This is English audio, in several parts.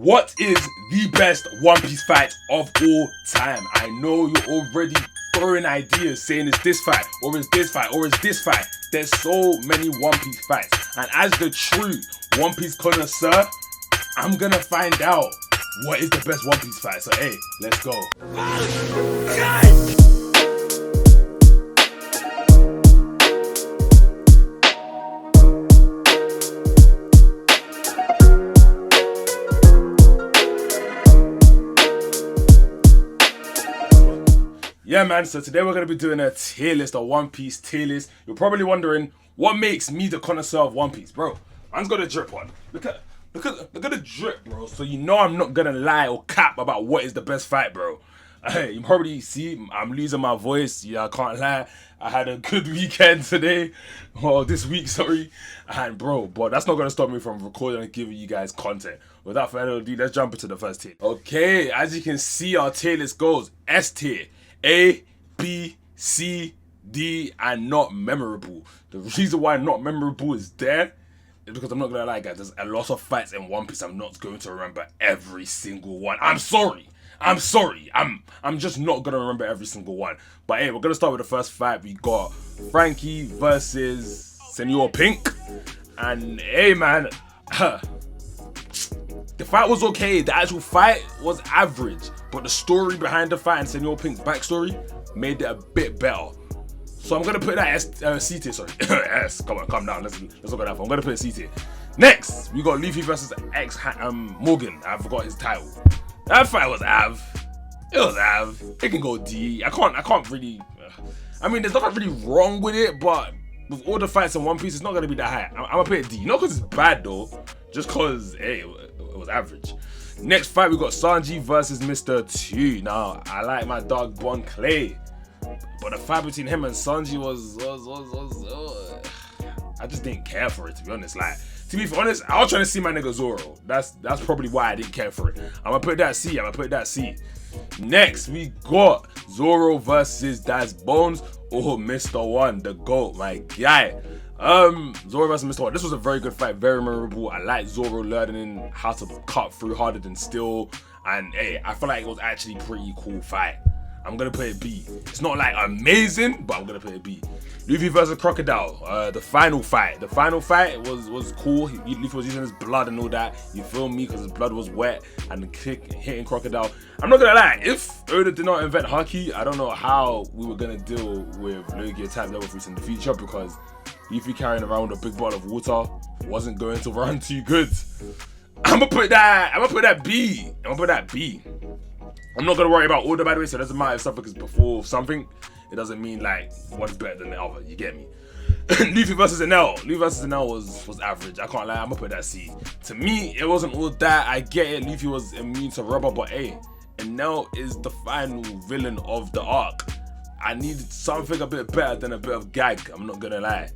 What is the best One Piece fight of all time? I know you're already throwing ideas saying it's this fight, or it's this fight, or it's this fight. There's so many One Piece fights. And as the true One Piece connoisseur, I'm gonna find out what is the best One Piece fight. So hey, let's go. Yeah man, so today we're going to be doing a tier list, a One Piece tier list. You're probably wondering, what makes me the connoisseur of One Piece? Bro, man's got a drip on. Look at the drip, bro. So you know I'm not going to lie or cap about what is the best fight, bro. You probably see I'm losing my voice. Yeah, I can't lie. I had a good weekend today. Well, this week, sorry. And bro, but that's not going to stop me from recording and giving you guys content. Without further ado, let's jump into the first tier. Okay, as you can see, our tier list goes S tier. A, B, C, D, and not memorable. The reason why not memorable is there is because I'm not gonna lie, guys. There's a lot of fights in One Piece. I'm not going to remember every single one. I'm sorry. I'm just not gonna remember every single one. But hey, we're gonna start with the first fight. We got Frankie versus Senor Pink, and hey, man. The fight was okay, the actual fight was average, but the story behind the fight and Senor Pink's backstory made it a bit better. So I'm gonna put that as C tier, sorry. S, come on, calm down, let's look at that. I'm gonna put it C tier. Next, we got Luffy versus Morgan. I forgot his title. That fight was Av. It was Av. It can go D. I can't really. I mean, there's nothing really wrong with it, but with all the fights in One Piece, it's not gonna be that high. I'm gonna put it D. Not because it's bad though, just because hey, it was average. Next fight, we got Sanji versus Mr. 2. Now, I like my dog Bon Clay, but the fight between him and Sanji was I just didn't care for it, to be honest. Like, to be honest, I was trying to see my nigga Zoro. That's probably why I didn't care for it. I'm gonna put that C. Next, we got Zoro versus Das Bones or Mr. 1, the GOAT, my guy. Zoro versus Mr. 1. This was a very good fight, very memorable. I like Zoro learning how to cut through harder than steel, and hey, I feel like it was actually a pretty cool fight. I'm gonna put it B. It's not like amazing, but I'm gonna put it B. Luffy versus Crocodile. The final fight was cool. Luffy was using his blood and all that. You feel me? Because his blood was wet and hitting Crocodile. I'm not gonna lie. If Oda did not invent Haki, I don't know how we were gonna deal with Logia type level fruits in the future, because Luffy carrying around a big bottle of water wasn't going to run too good. I'm gonna put that B. I'm not gonna worry about order, by the way, so it doesn't matter if something is before something. It doesn't mean like one's better than the other. You get me? Luffy versus Enel. Luffy versus Enel was average. I can't lie. I'm gonna put that C. To me, it wasn't all that. I get it. Luffy was immune to rubber, but hey, Enel is the final villain of the arc. I needed something a bit better than a bit of gag. I'm not gonna lie.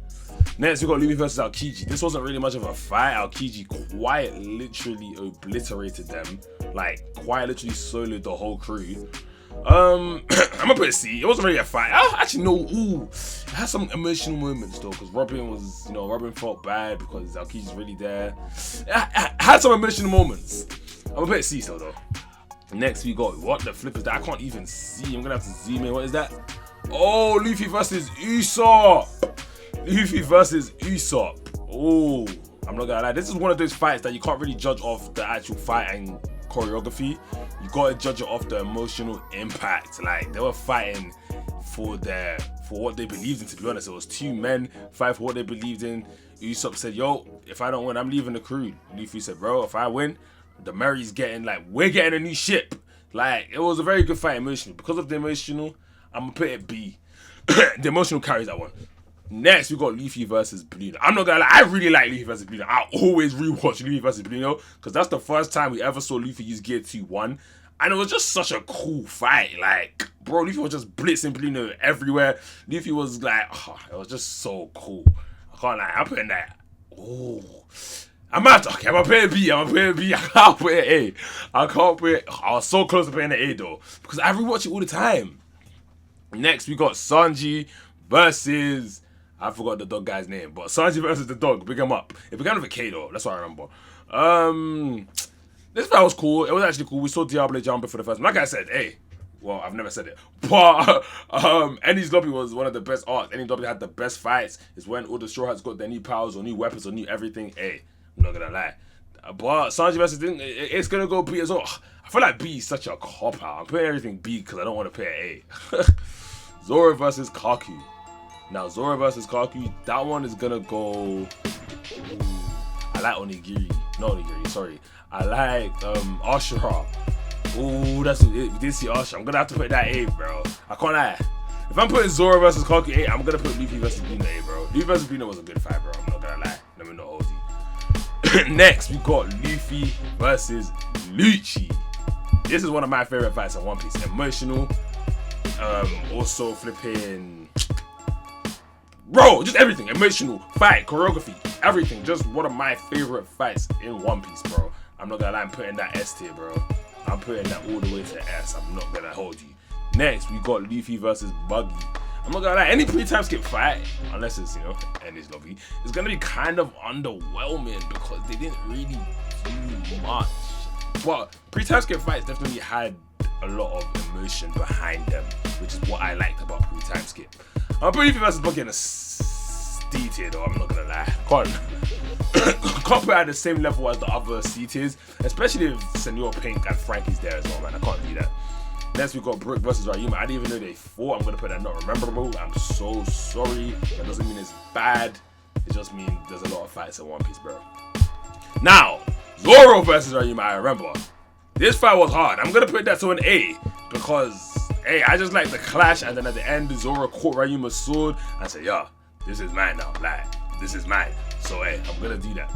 Next, we got Luffy versus Aokiji. This wasn't really much of a fight. Aokiji quite literally obliterated them. Like, quite literally soloed the whole crew. I'm gonna put a C. It wasn't really a fight. Actually, no. Ooh, it had some emotional moments though, because Robin felt bad because Aokiji's really there. It had some emotional moments. I'm gonna put a C still though. Next, we got what the flip is that? I can't even see. I'm gonna have to zoom in. What is that? Oh, Luffy versus Usopp. Oh, I'm not gonna lie. This is one of those fights that you can't really judge off the actual fight and choreography. You gotta judge it off the emotional impact. Like, they were fighting for what they believed in. To be honest, it was two men fighting for what they believed in. Usopp said, "Yo, if I don't win, I'm leaving the crew." Luffy said, "Bro, if I win, the Mary's we're getting a new ship." Like, it was a very good fight emotionally. Because of the emotional, I'm gonna put it B. The emotional carries that one. Next, we got Luffy versus Blueno. I'm not gonna lie, I really like Luffy versus Blueno. I always rewatch Luffy versus Blueno because that's the first time we ever saw Luffy use Gear 2-1. And it was just such a cool fight. Like, bro, Luffy was just blitzing Blueno everywhere. Luffy was like, it was just so cool. I can't lie, I'm putting that. Oh, I'm gonna put it B. I can't put it A. I was so close to putting it A though, because I rewatch it all the time. Next, we got Sanji versus, I forgot the dog guy's name, but Sanji versus the dog, big him up. It began with a K though, that's what I remember. This fight was cool. It was actually cool. We saw Diablo jumping for the first time. Like I said, hey, well, I've never said it, but Enies lobby was one of the best arcs. Enies lobby had the best fights. It's when all the Straw Hats got their new powers or new weapons or new everything. Hey, I'm not gonna lie. But Sanji versus Ding, it's gonna go B as well. I feel like B is such a cop out. I'm putting everything B because I don't want to pay A. Zoro versus Kaku. Now Zoro versus Kaku, that one is gonna go. I like Onigiri. No Onigiri, sorry. I like Ashura. Ooh, that's it. We did see Ashura. I'm gonna have to put that A, bro. I can't lie. If I'm putting Zoro versus Kaku A, I'm gonna put Luffy versus Bino A, bro. Luffy versus Bino was a good fight, bro. I'm not gonna lie. Let me know, Ozzy. Next, we got Luffy versus Lucci. This is one of my favorite fights in One Piece. Emotional. Also flipping. Bro, just everything. Emotional, fight, choreography, everything. Just one of my favorite fights in One Piece, bro. I'm not gonna lie, I'm putting that S tier, bro. I'm putting that all the way to S. I'm not gonna hold you. Next, we got Luffy versus Buggy. I'm not gonna lie, any pre-time skip fight, unless it's, you know, Enies lobby, it's gonna be kind of underwhelming because they didn't really do much. But pre-time skip fights definitely had a lot of emotion behind them, which is what I liked about pre-time skip. I'm putting Luffy versus Buggy in a C tier though, I'm not gonna lie. Can't put it at the same level as the other C tiers, especially if Senor Pink and Frankie's there as well, man. I can't do that. Next we got Brook versus Ryuma. I didn't even know they fought. I'm gonna put that not rememberable. I'm so sorry. That doesn't mean it's bad. It just means there's a lot of fights in One Piece, bro. Now, Zoro versus Ryuma, I remember. This fight was hard. I'm gonna put that to an A because hey, I just like the clash, and then at the end, Zoro caught Ryuma's sword and said, "Yeah, this is mine now. Like, this is mine." So hey, I'm gonna do that.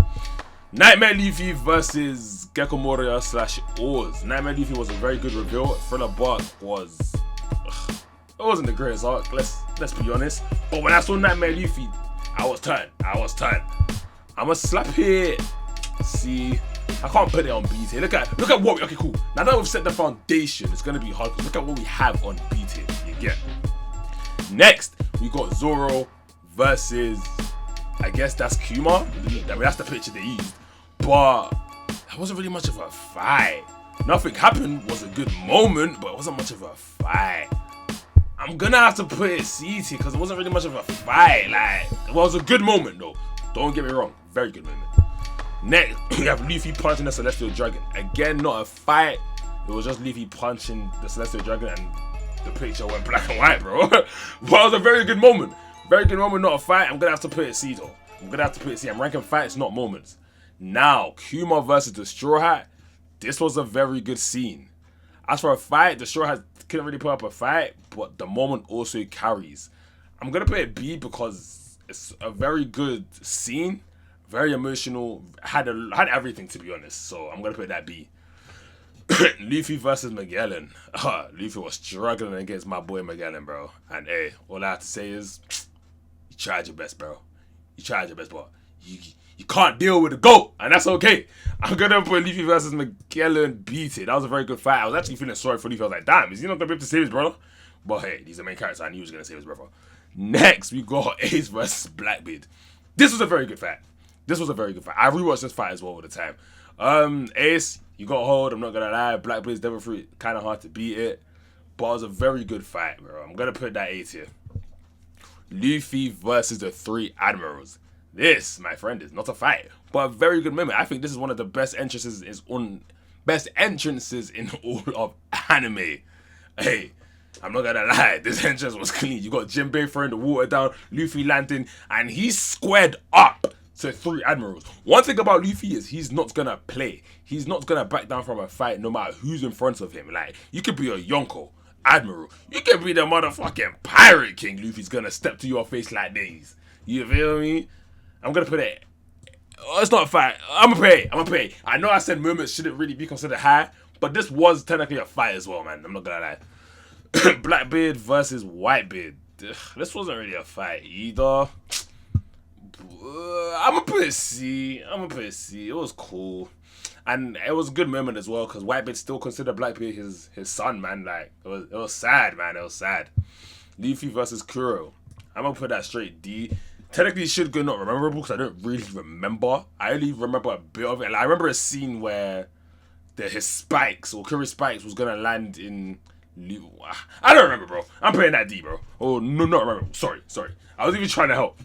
Nightmare Luffy versus Gecko Moria / Oars. Nightmare Luffy was a very good reveal. Thriller Bark was, it wasn't the greatest arc. Let's be honest. But when I saw Nightmare Luffy, I was turned. I'ma slap it. See, I can't put it on B tier. Look at what we, okay, cool. Now that we've set the foundation, it's gonna be hard. Look at what we have on B tier. You get. Next, we got Zoro versus, I guess that's Kuma. I mean, that's the picture they used. But that wasn't really much of a fight. Nothing happened. Was a good moment, but it wasn't much of a fight. I'm gonna have to put it C tier because it wasn't really much of a fight. Like, it was a good moment though. Don't get me wrong. Very good moment. Next, we have Luffy punching the Celestial Dragon. Again, not a fight. It was just Luffy punching the Celestial Dragon and the picture went black and white, bro. But it was a very good moment. Very good moment, not a fight. I'm gonna have to put it C though. I'm gonna have to put it C. I'm ranking fights, not moments. Now, Kuma versus the Straw Hat. This was a very good scene. As for a fight, the Straw Hat couldn't really put up a fight, but the moment also carries. I'm gonna put it B because it's a very good scene, very emotional, had everything to be honest. So I'm gonna put that B. Luffy versus Magellan. Luffy was struggling against my boy Magellan, bro. And hey, all I have to say is, you tried your best, bro. You tried your best, but you can't deal with the GOAT, and that's okay. I'm gonna put Luffy versus Magellan beat it. That was a very good fight. I was actually feeling sorry for Luffy. I was like, damn, is he not gonna be able to save his brother? But hey, he's the main character. I knew he was gonna save his brother. Next, we got Ace versus Blackbeard. This was a very good fight. I rewatched this fight as well all the time. Ace, you got hold. I'm not gonna lie. Blackbeard's Devil Fruit, kind of hard to beat it, but it was a very good fight, bro. I'm gonna put that A tier. Luffy versus the Three Admirals. This, my friend, is not a fight, but a very good moment. I think this is one of the best entrances in all of anime. Hey, I'm not gonna lie, this entrance was clean. You got Jinbei throwing the water down, Luffy landing, and he squared up to Three Admirals. One thing about Luffy is he's not gonna play. He's not gonna back down from a fight no matter who's in front of him. Like, you could be a Yonko, Admiral. You could be the motherfucking Pirate King. Luffy's gonna step to your face like this. You feel me? I'm gonna put it. Oh, it's not a fight. I'm gonna pay. I know I said moments shouldn't really be considered high, but this was technically a fight as well, man. I'm not gonna lie. Blackbeard versus Whitebeard. This wasn't really a fight either. I'm gonna put it C. It was cool. And it was a good moment as well, because Whitebeard still considered Blackbeard his son, man. Like, it was sad, man. It was sad. Luffy versus Kuro. I'm gonna put that straight D. Technically, it should go not rememberable because I don't really remember. I only remember a bit of it. Like, I remember a scene where his spikes or Curry spikes was gonna land in. I don't remember, bro. I'm putting that D, bro. Oh no, not remember. Sorry. I was even trying to help.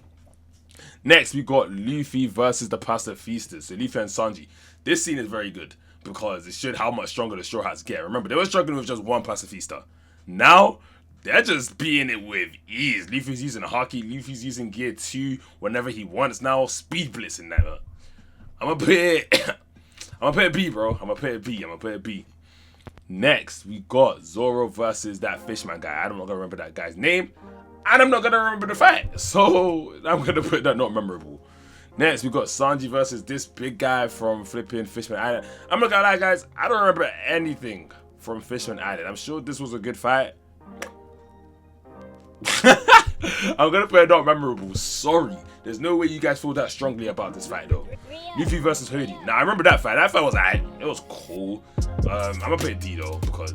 Next, we got Luffy versus the Pasta Feasters. So Luffy and Sanji. This scene is very good because it showed how much stronger the Straw Hats get. Remember, they were struggling with just one Pasta Feaster. Now, they're just beating it with ease. Luffy's using Haki. Luffy's using Gear 2 whenever he wants now. Speed blitzing that. I'm gonna put it B, bro. I'm gonna put it B. Next, we got Zoro versus that Fishman guy. I'm not gonna remember that guy's name. And I'm not gonna remember the fight. So I'm gonna put that not memorable. Next, we got Sanji versus this big guy from flipping Fishman Island. I'm not gonna lie, guys. I don't remember anything from Fishman Island. I'm sure this was a good fight. I'm gonna put it not memorable. Sorry. There's no way you guys feel that strongly about this fight though. Luffy versus Hoodie. Now I remember that fight. That fight was alright. It was cool. I'm gonna put it D though because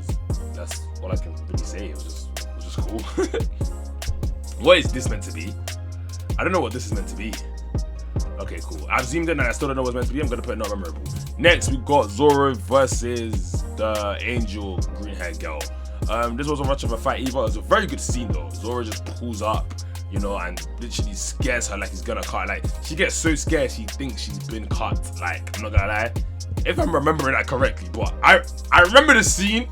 that's all I can really say. It was just cool. What is this meant to be? I don't know what this is meant to be. Okay, cool. I've zoomed in and I still don't know what's meant to be. I'm gonna put it not memorable. Next, we got Zoro versus the Angel green haired girl. This wasn't much of a fight either. It was a very good scene though. Zoro just pulls up, you know, and literally scares her like he's gonna cut. Like, she gets so scared she thinks she's been cut. Like, I'm not gonna lie, if I'm remembering that correctly, but I remember the scene,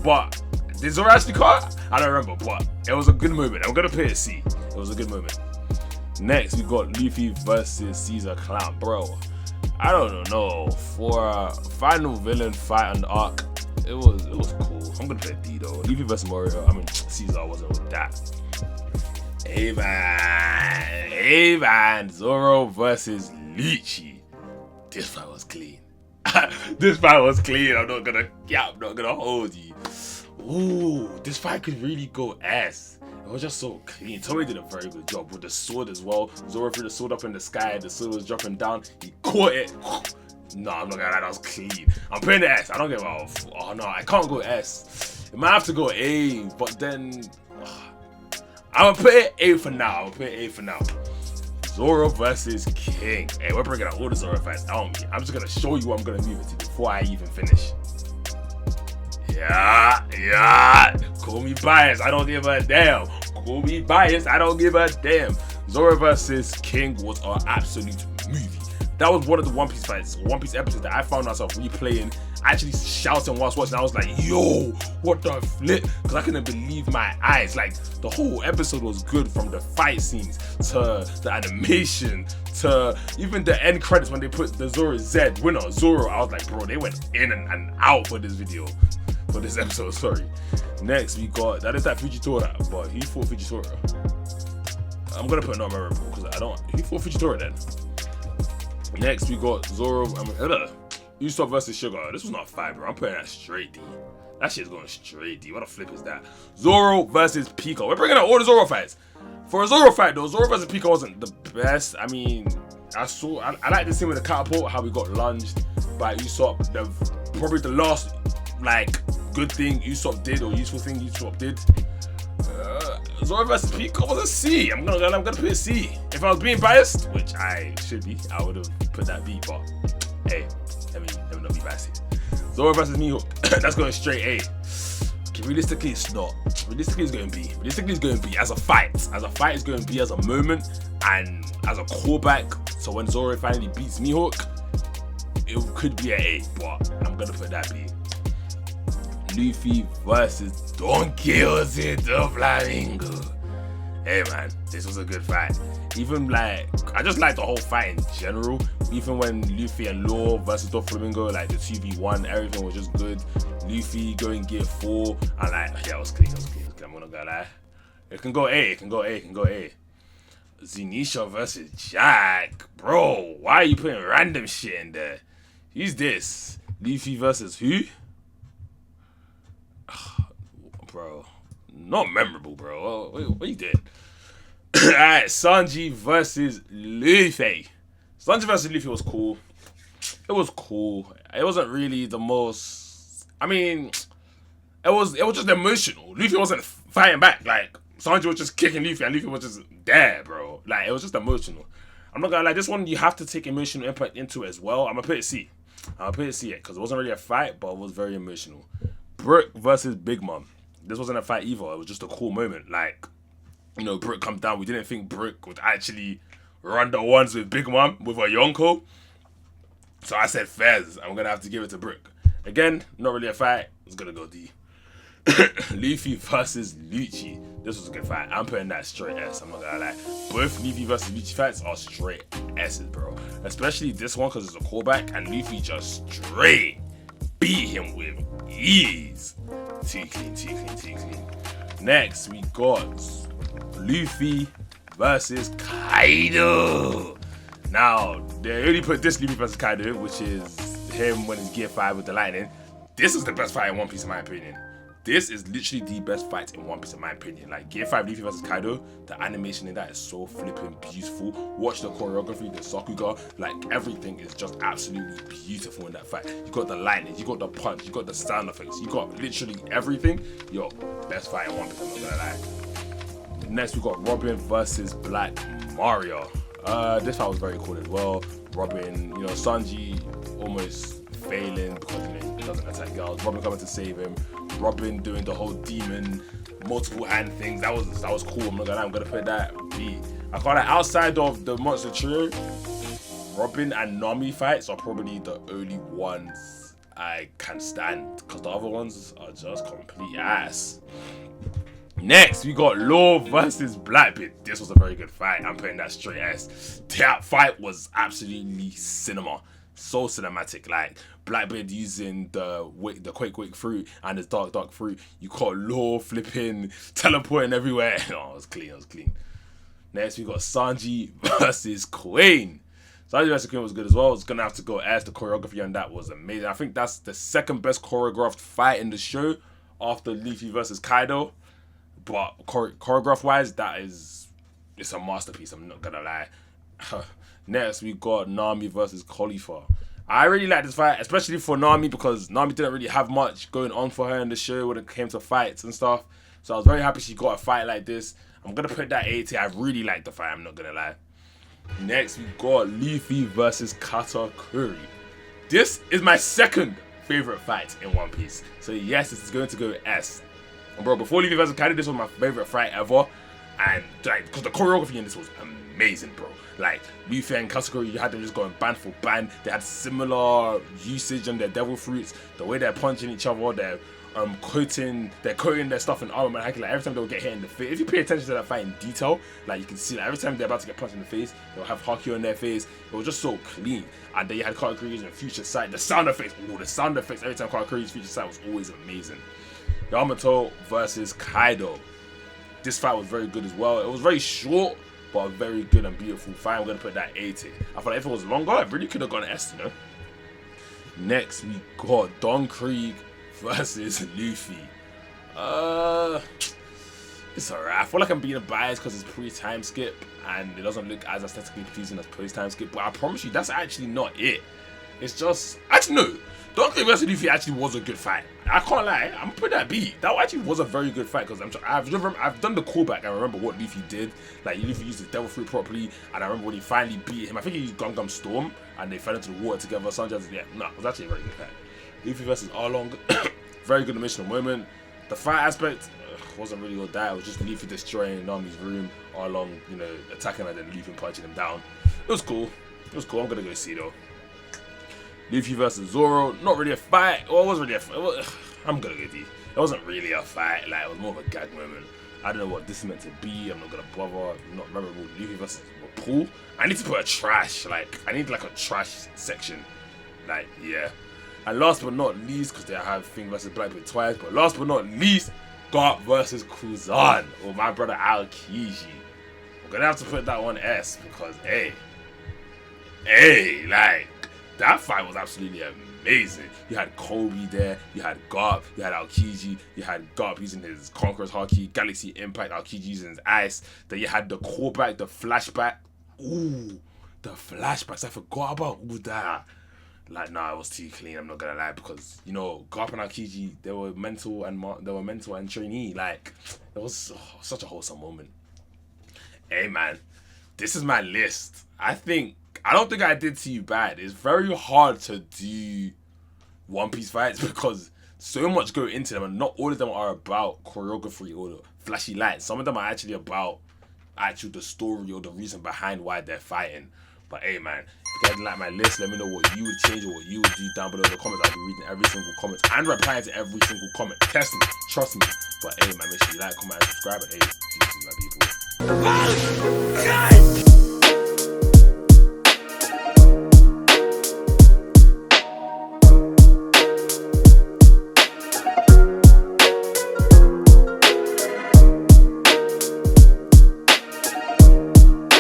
but did Zoro actually cut? I don't remember, but it was a good moment. I'm gonna put it C. It was a good moment. Next, we got Luffy versus Caesar Clown. Bro, I don't know. For a final villain fight on the arc, it was cool. I'm gonna play D though. Luffy versus Morio. I mean, Caesar wasn't with that. Avan. Zoro versus Lucci. This fight was clean. This fight was clean. I'm not gonna hold you. Ooh, this fight could really go S. It was just so clean. Toei did a very good job with the sword as well. Zoro threw the sword up in the sky. The sword was dropping down. He caught it. No, I'm not gonna lie, that was clean. I'm putting the S. I don't give a. Oh no, I can't go S. It might have to go A, but then I'm gonna put it A for now. Zoro versus King. Hey, we're bringing out all the Zoro fights on me. I'm just gonna show you what I'm gonna move it to before I even finish. Yeah. Call me biased. I don't give a damn. Zoro versus King was an absolute movie. That was one of the One Piece fights, One Piece episodes that I found myself replaying, actually shouting whilst watching. I was like, yo, what the flip? Because I couldn't believe my eyes. Like, the whole episode was good, from the fight scenes to the animation to even the end credits when they put the Zoro Z winner, Zoro. I was like, bro, they went in and out for this video. For this episode, sorry. Next, we got, that is that Fujitora, but he fought Fujitora. I'm gonna put not memorable because he fought Fujitora then. Next, we got Zoro, Usopp versus Sugar. This was not a fight, bro. I'm putting that straight D. That shit's going straight D. What the flip is that? Zoro versus Pico. We're bringing out all the Zoro fights. For a Zoro fight though, Zoro versus Pico wasn't the best. I mean, I like the scene with the catapult, how we got lunged by Usopp. Probably the last, like, good thing Usopp did, or useful thing Usopp did. Zoro versus Pico was a C. I'm gonna put a C. If I was being biased, which I should be, I would have put that B. But hey, let me not be biased. Zoro versus Mihawk. That's going straight A. Okay, realistically, it's not. Realistically, it's going B. As a fight. It's going B as a moment and as a callback. So when Zoro finally beats Mihawk, it could be an A. But I'm gonna put that B. Luffy versus Don Quixote the Flamingo. Hey man, this was a good fight. Even like, I just like the whole fight in general. Even when Luffy and Law versus the Flamingo, like the 2v1, everything was just good. Luffy going gear 4, and like, yeah, it was clean. I'm gonna go lie. It can go A. Zunisha versus Jack. Bro, why are you putting random shit in there? Who's this? Luffy versus who? Bro, not memorable, bro. What you did? Alright, Sanji versus Luffy. Sanji versus Luffy was cool. It was cool. It wasn't really the most. I mean, it was just emotional. Luffy wasn't fighting back. Like, Sanji was just kicking Luffy, and Luffy was just there, bro. Like, it was just emotional. I'm not gonna lie, this one you have to take emotional input into it as well. I'm gonna put it C. I'll put it C because it wasn't really a fight, but it was very emotional. Brooke versus Big Mom. This wasn't a fight either. It was just a cool moment. Like, you know, Brooke come down. We didn't think Brooke would actually run the ones with Big Mom with her Yonko. So I said Fez. I'm gonna have to give it to Brooke. Again, not really a fight. It's gonna go D. Luffy versus Lucci. This was a good fight. I'm putting that straight S. I'm not gonna lie. Both Luffy versus Lucci fights are straight S's, bro. Especially this one because it's a callback and Luffy just straight beat him with ease. Too clean. Next, we got Luffy versus Kaido. Now, they only put this Luffy versus Kaido, which is him when he's Gear 5 with the lightning. This is the best fight in One Piece, in my opinion. This is literally the best fight in One Piece, in my opinion. Like, Gear 5 Luffy versus Kaido, the animation in that is so flipping beautiful. Watch the choreography, the Sakuga, like, everything is just absolutely beautiful in that fight. You got the lightning, you got the punch, you got the sound effects, you got literally everything. Yo, best fight in One Piece, I'm not gonna lie. Next, we got Robin versus Black Mario. This fight was very cool as well. Robin, you know, Sanji almost failing because, you know, he doesn't attack girls. Robin coming to save him. Robin doing the whole demon multiple hand things. That was cool. I'm not gonna lie, I'm gonna put that B. I call it outside of the monster trio. Robin and Nami fights are probably the only ones I can stand because the other ones are just complete ass. Next, we got Law versus Blackbeard. This was a very good fight. I'm putting that straight S. That fight was absolutely cinema. So cinematic. Like, Blackbeard using the Quake fruit and his dark fruit. You got Law flipping, teleporting everywhere. Oh, it was clean. Next, we got Sanji versus Queen. Sanji versus Queen was good as well. It's going to have to go S. The choreography on that was amazing. I think that's the second best choreographed fight in the show after Luffy versus Kaido. But choreograph wise, it's a masterpiece, I'm not gonna lie. Next, we got Nami versus Cauliflower. I really like this fight, especially for Nami, because Nami didn't really have much going on for her in the show when it came to fights and stuff. So I was very happy she got a fight like this. I'm gonna put that 80. I really like the fight, I'm not gonna lie. Next, we got Luffy versus Katakuri. This is my second favorite fight in One Piece. So yes, this is going to go S. Bro, before Luffy vs. Kaido, this was my favorite fight ever. And, like, because the choreography in this was amazing, bro. Like, Luffy and Katakuri, you had them just going band for band. They had similar usage on their devil fruits. The way they're punching each other, they're coating their stuff in armor. Like, every time they would get hit in the face. If you pay attention to that fight in detail, like, you can see, like, every time they're about to get punched in the face, they'll have Haki on their face. It was just so clean. And then you had Katakuri using Future Sight. The sound effects, every time Katakuri's Future Sight was always amazing. Yamato versus Kaido. This fight was very good as well. It was very short, but a very good and beautiful fight. I'm going to put that 80. I feel like if it was longer, it really could have gone S, you know. Next, we got Don Krieg versus Luffy. It's alright. I feel like I'm being biased because it's pre-time skip and it doesn't look as aesthetically pleasing as post-time skip. But I promise you, that's actually not it. It's just... Actually, no. Don Krieg versus Luffy actually was a good fight. I can't lie, I'm gonna put that B. That actually was a very good fight because I've done the callback. I remember what Luffy did. Like, Luffy used his devil fruit properly, and I remember when he finally beat him. I think he used Gum Storm, and they fell into the water together. Sanji, it was actually a very good fight. Luffy versus Arlong, very good emotional moment. The fight aspect wasn't really all that. It was just Luffy destroying Nami's room, Arlong, you know, attacking and then Luffy punching him down. It was cool. I'm gonna go see though. Luffy versus Zoro, not really a fight. Well, it wasn't really a fight. I'm gonna go D. It wasn't really a fight. Like, it was more of a gag moment. I don't know what this is meant to be. I'm not gonna bother. Not memorable. Luffy versus Paul. I need to put a trash. Like, I need like a trash section. Like, yeah. And last but not least, because they have Thing versus Blackbeard twice. But last but not least, Garp versus Kuzan, or my brother Aokiji. I'm gonna have to put that one S because, hey, like. That fight was absolutely amazing. You had Kobe there, you had Garp, you had Aokiji, you had Garp using his Conqueror's Haki, Galaxy Impact, Aokiji using his ice. Then you had the callback, the flashback. Ooh, the flashbacks. I forgot about all that. Like, nah, it was too clean, I'm not gonna lie, because, you know, Garp and Aokiji, they were mental and trainee. Like, it was such a wholesome moment. Hey man, this is my list. I think I don't think I did to you bad. It's very hard to do One Piece fights because so much go into them, and not all of them are about choreography or flashy lights. Some of them are actually about the story or the reason behind why they're fighting. But hey man, if you guys like my list, let me know what you would change or what you would do down below in the comments. I'll be reading every single comment and replying to every single comment. Test me, trust me. But hey man, make sure you like, comment, and subscribe. And hey, peace my people.